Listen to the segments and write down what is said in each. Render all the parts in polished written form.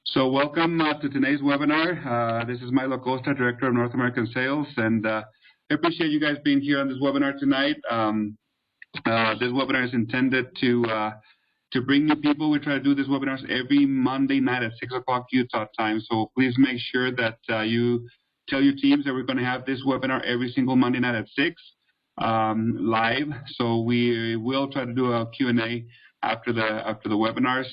So welcome to today's webinar. This is Milo Costa, Director of North American Sales, and I appreciate you guys being here on this webinar tonight. This webinar is intended to bring new people. We try to do these webinars every Monday night at 6 o'clock Utah time, so please make sure that you tell your teams that we're going to have this webinar every single Monday night at 6 live. So we will try to do a Q&A after the webinars.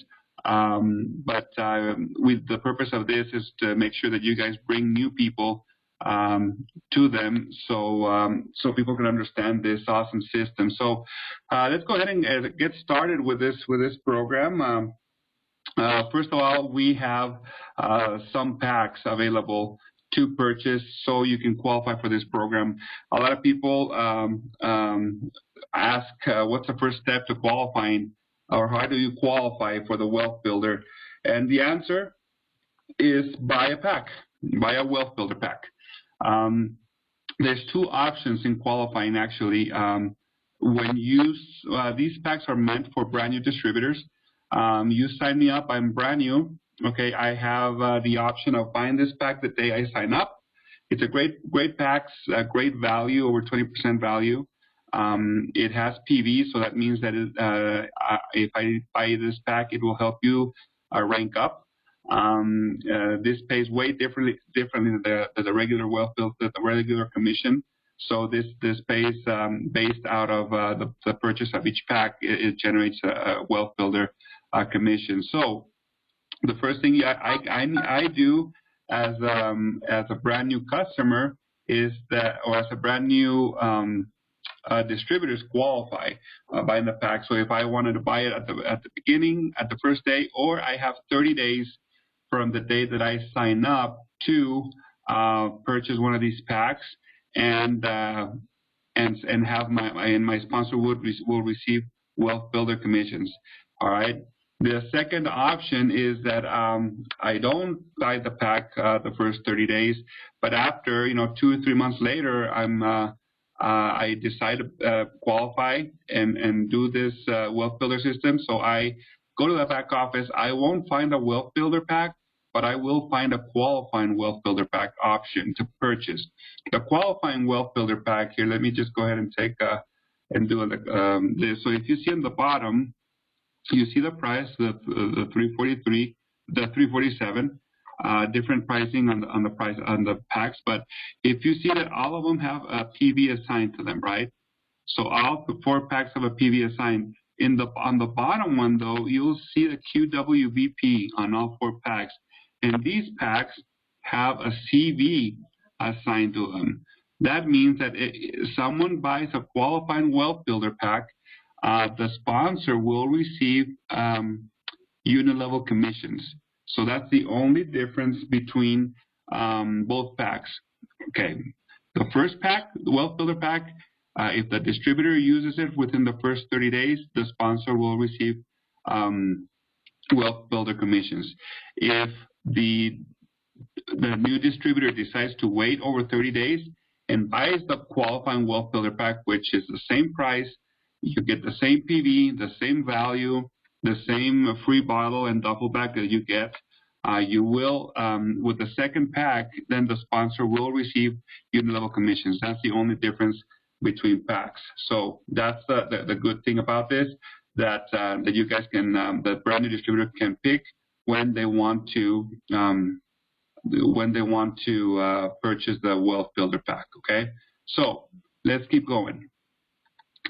With the purpose of this is to make sure that you guys bring new people to them, so people can understand this awesome system. So let's go ahead and get started with this program. First of all, we have some packs available to purchase, so you can qualify for this program. A lot of people ask, what's the first step to qualifying? Or how do you qualify for the Wealth Builder? And the answer is buy a pack, buy a Wealth Builder pack. There's two options in qualifying, actually. When these packs are meant for brand new distributors. You sign me up, I'm brand new. Okay, I have the option of buying this pack the day I sign up. It's a great packs, great value, over 20% value. It has PV, so that means that if I buy this pack, it will help you rank up. This pays way differently than the regular wealth build, the regular commission. So this pays based out of the purchase of each pack. It generates a wealth builder commission. So the first thing I do as a brand new customer is that, or as a brand new distributors qualify buying the pack. So if I wanted to buy it at the beginning, at the first day, or I have 30 days from the day that I sign up to purchase one of these packs, and have my sponsor will receive Wealth Builder commissions. All right. The second option is that I don't buy the pack the first 30 days, but after 2 or 3 months later, I decide to qualify and do this Wealth Builder system. So I go to the back office. I won't find a Wealth Builder pack, but I will find a qualifying Wealth Builder pack option to purchase. The qualifying Wealth Builder pack here, let me just go ahead and take and do this. So if you see on the bottom, you see the price, the 343, the 347. Different pricing on the packs, but if you see that all of them have a PV assigned to them, right? So all 4 packs have a PV assigned. On the bottom one though, you'll see the QWVP on all 4 packs, and these packs have a CV assigned to them. That means that if someone buys a qualifying Wealth Builder pack, the sponsor will receive unit level commissions. So that's the only difference between both packs. Okay, the first pack, the Wealth Builder pack, if the distributor uses it within the first 30 days, the sponsor will receive Wealth Builder commissions. If the new distributor decides to wait over 30 days and buys the qualifying Wealth Builder pack, which is the same price, you get the same PV, the same value, the same free bottle and duffel bag that you get, you will, with the second pack, then the sponsor will receive unit level commissions. That's the only difference between packs. So that's the good thing about this, that you guys can, the brand new distributor can pick when they want to purchase the Wealth Builder pack. Okay, so let's keep going.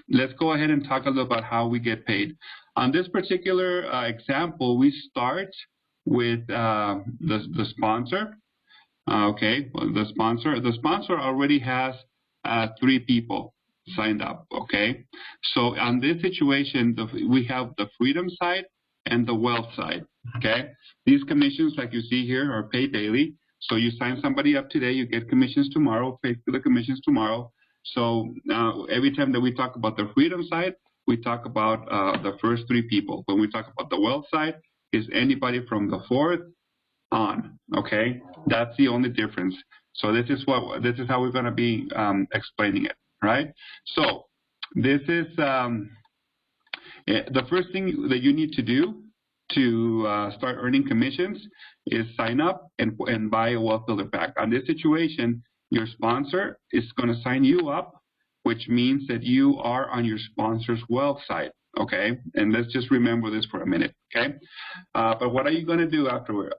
Let's go ahead and talk a little about how we get paid. On this particular example, we start with the sponsor. Okay, well, the sponsor already has 3 people signed up. Okay, so on this situation, we have the freedom side and the wealth side. Okay, these commissions, like you see here, are paid daily. So you sign somebody up today, you get commissions tomorrow, pay for the commissions tomorrow. So every time that we talk about the freedom side, we talk about the first 3 people. When we talk about the wealth side, is anybody from the 4th on. Okay, that's the only difference. So this is how we're going to be explaining it, right? So this is the first thing that you need to do to start earning commissions is sign up and buy a Wealth Builder pack. On this situation, your sponsor is going to sign you up, which means that you are on your sponsor's wealth side, okay? And let's just remember this for a minute, okay? But what are you going to do afterwards,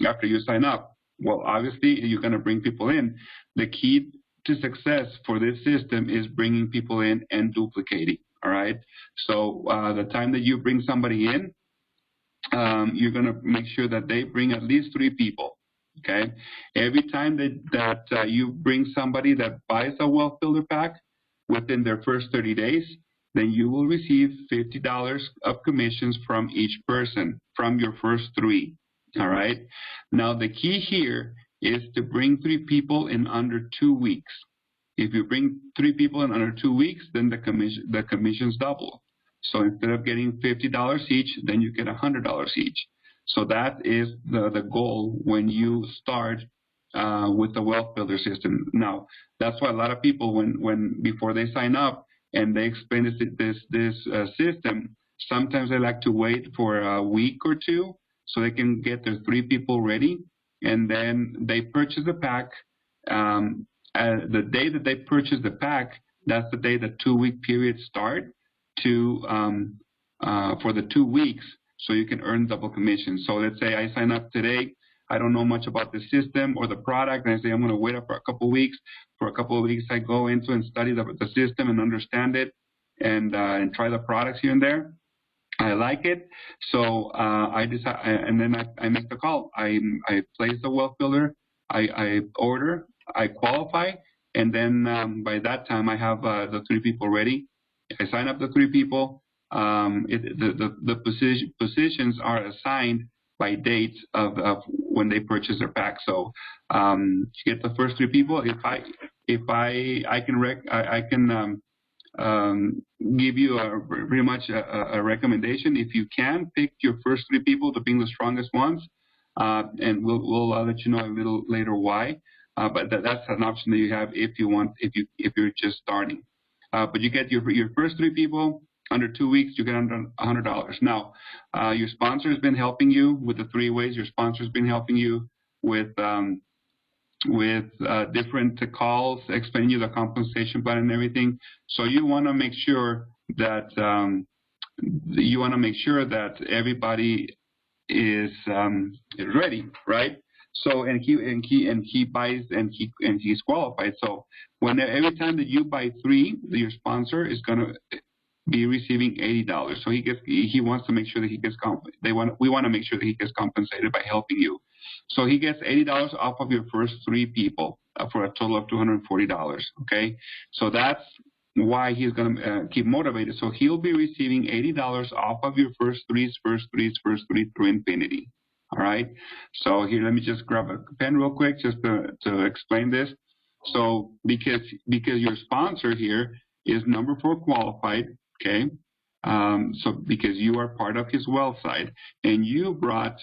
after you sign up? Well, obviously, you're going to bring people in. The key to success for this system is bringing people in and duplicating, all right? So the time that you bring somebody in, you're going to make sure that they bring at least 3 people, okay? Every time that you bring somebody that buys a Wealth Builder pack within their first 30 days, then you will receive $50 of commissions from each person from your first 3, all right? Now, the key here is to bring 3 people in under 2 weeks. If you bring 3 people in under 2 weeks, then the commissions double. So instead of getting $50 each, then you get $100 each. So that is the goal when you start with the Wealth Builder system. Now, that's why a lot of people, when before they sign up and they explain this system, sometimes they like to wait for a week or 2 so they can get their 3 people ready, and then they purchase the pack. The day that they purchase the pack, that's the day the 2-week period starts. For the 2 weeks, so you can earn double commission. So let's say I sign up today. I don't know much about the system or the product, and I say I'm going to wait up for a couple of weeks. For a couple of weeks, I go into and study the system and understand it, and try the products here and there. I like it, so I decide, and then I make the call. I place the Wealth Builder. I order. I qualify, and then by that time I have the 3 people ready. I sign up the 3 people. The positions are assigned by dates of when they purchase their pack. So you get the first 3 people. If I can give you pretty much a recommendation. If you can pick your first 3 people to being the strongest ones, and we'll let you know a little later why. But that's an option that you have if you're just starting. But you get your first 3 people under 2 weeks. You get under $100. Now, your sponsor has been helping you with the 3 ways. Your sponsor has been helping you with different calls, explaining you the compensation plan and everything. So you want to make sure that everybody is ready, right? So and he buys and he's qualified. So every time that you buy 3, your sponsor is going to be receiving $80. So he wants to make sure that he gets we want to make sure that he gets compensated by helping you. So he gets $80 off of your first 3 people for a total of $240. Okay, so that's why he's going to keep motivated. So he'll be receiving $80 off of your first three through infinity. All right. So here, let me just grab a pen real quick just to explain this. So because your sponsor here is number 4 qualified, okay. So because you are part of his wealth side and you brought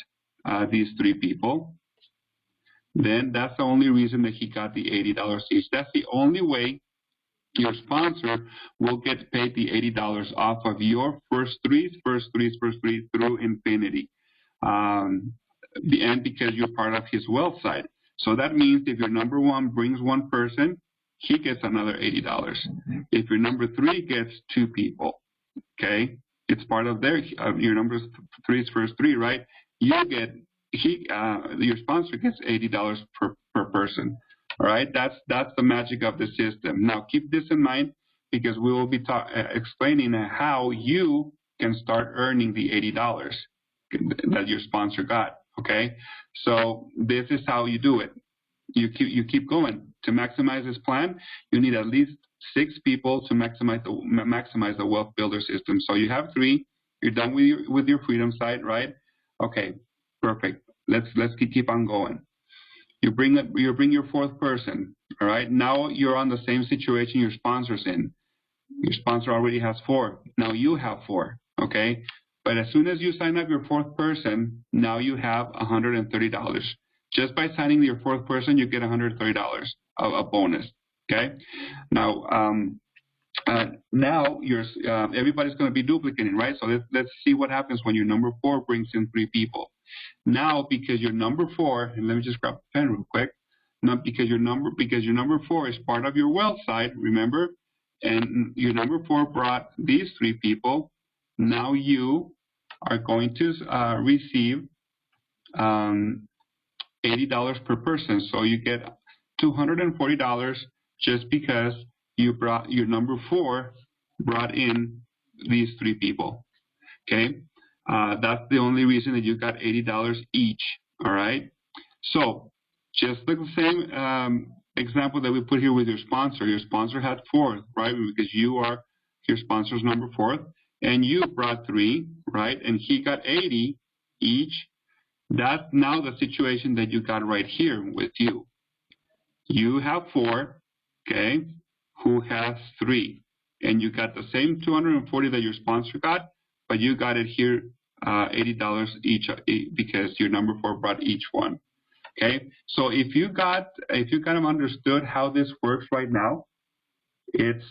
these 3 people, then that's the only reason that he got the $80 each. That's the only way your sponsor will get paid the $80 off of your first three through infinity. And because you're part of his wealth side. So that means if your number 1 brings 1 person, he gets another $80. If your number 3 gets 2 people, okay, it's part of your number 3's first 3, right? Your sponsor gets $80 per person. All right, that's the magic of the system. Now keep this in mind because we will be explaining how you can start earning the $80 that your sponsor got. Okay, so this is how you do it. You keep going. To maximize this plan, you need at least 6 people to maximize the Wealth Builder system. So you have 3. You're done with your freedom side, right? Okay, perfect. Let's keep on going. You bring your 4th person. All right. Now you're on the same situation your sponsor's in. Your sponsor already has 4. Now you have 4. Okay. But as soon as you sign up your 4th person, now you have $130. Just by signing your 4th person, you get $130 a bonus. Okay. Now, now everybody's going to be duplicating, right? So let's see what happens when your number 4 brings in 3 people. Now, because your number 4, and let me just grab a pen real quick. Not because your number 4 is part of your wealth side, remember, and your number 4 brought these 3 people. Now you are going to receive $80 per person, so you get $240 just because your number 4 brought in these 3 people. Okay, that's the only reason that you got $80 each. All right. So just like the same example that we put here with your sponsor. Your sponsor had 4, right? Because your sponsor's number 4, and you brought 3, right? And he got 80 each. That's now the situation that you got right here with you. You have 4, okay, who has 3, and you got the same 240 that your sponsor got, but you got it here $80 each because your number 4 brought each one. Okay, so if you kind of understood how this works right now, it's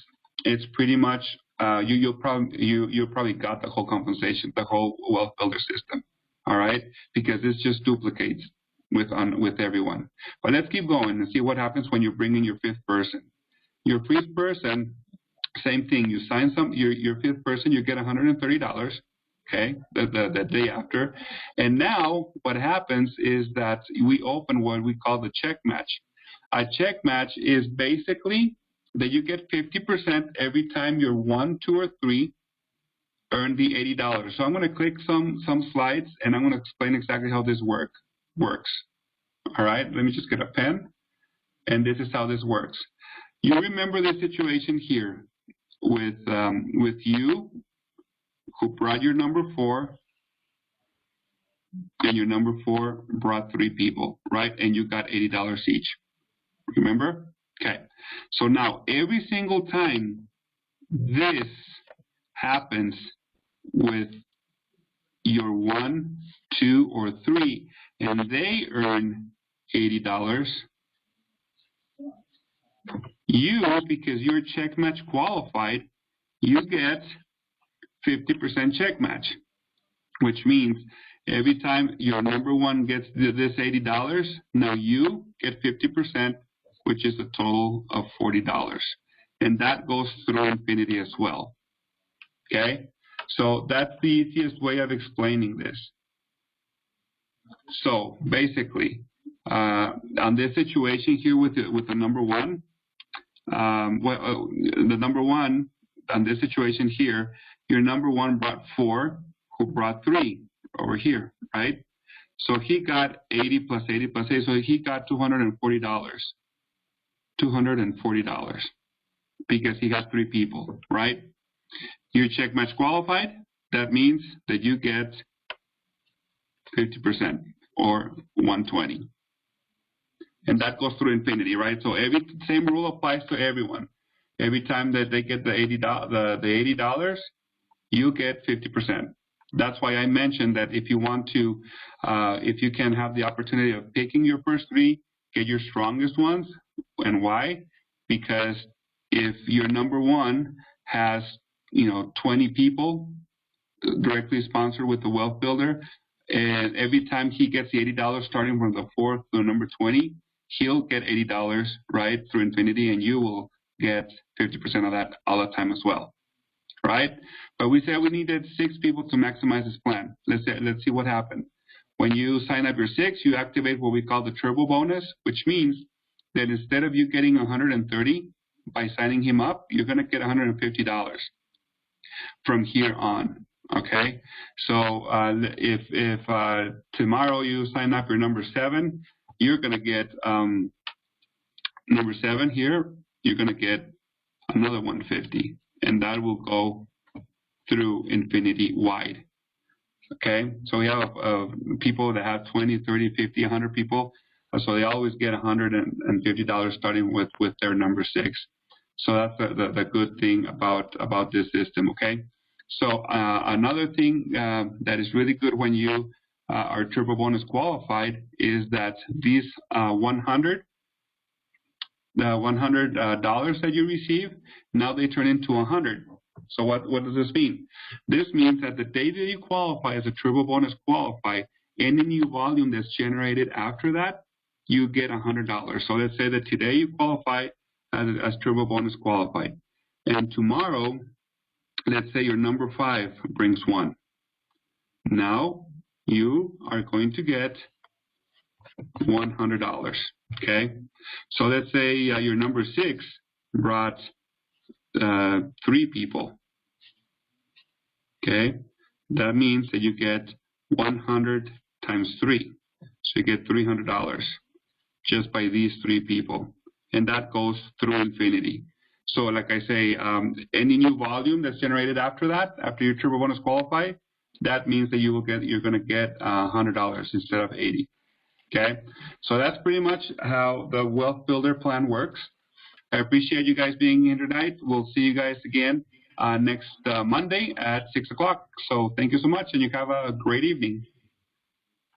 pretty much you probably got the whole compensation, the whole wealth builder system. All right, because this just duplicates with everyone. But let's keep going and see what happens when you bring in your 5th person. Your 5th person, same thing. You sign your 5th person, you get $130. Okay, the day after. And now what happens is that we open what we call the check match. A check match is basically that you get 50% every time you're 1, 2, or 3 earn the $80. So I'm going to click some slides, and I'm going to explain exactly how this works. All right, let me just get a pen, and this is how this works. You remember the situation here with you, who brought your number 4, and your number 4 brought 3 people, right? And you got $80 each. Remember? Okay. So now every single time this happens with your 1, 2, or 3, and they earn $80, you, because you're check match qualified, you get 50% check match, which means every time your number 1 gets this $80, now you get 50%, which is a total of $40. And that goes through infinity as well. Okay? So that's the easiest way of explaining this. So basically, on this situation here with the number 1, the number 1 on this situation here, your number 1 brought 4, who brought 3 over here, right? So he got 80 plus 80 plus 80, so he got $240. $240 because he got 3 people, right? You're check match qualified. That means that you get 50% or 120. And that goes through infinity, right? So same rule applies to everyone. Every time that they get the $80, you get 50%. That's why I mentioned that if you want to, if you can have the opportunity of picking your first 3, get your strongest ones. And why? Because if your number 1 has 20 people directly sponsored with the wealth builder, and every time he gets the $80 starting from the 4th to number 20, he'll get $80 right through infinity, and you will get 50% of that all the time as well, right? But we said we needed 6 people to maximize this plan. Let's see what happened. When you sign up your 6, you activate what we call the turbo bonus, which means that instead of you getting 130 by signing him up, you're going to get $150 from here on. Okay, so if tomorrow you sign up your number 7, you're going to get number 7 here. You're going to get another 150, and that will go through infinity wide. Okay, so we have people that have 20, 30, 50, 100 people, so they always get $150 starting with their number 6. So that's the good thing about this system. Okay. So another thing that is really good when you are turbo bonus qualified is that these 100 the $100 that you receive, now they turn into 100. So what does this mean? This means that the day that you qualify as a turbo bonus qualify, any new volume that's generated after that, you get $100. So let's say that today you qualify as turbo bonus qualified, and tomorrow, let's say your number 5 brings 1. Now you are going to get $100. Okay, so let's say your number 6 brought 3 people. Okay, that means that you get 100 times 3, so you get $300 just by these 3 people, and that goes through infinity. So like I say, any new volume that's generated after that, after your turbo bonus qualify, that means that you're going to get $100 instead of 80. Okay, so that's pretty much how the Wealth Builder plan works. I appreciate you guys being here tonight. We'll see you guys again next Monday at 6 o'clock. So thank you so much, and you have a great evening.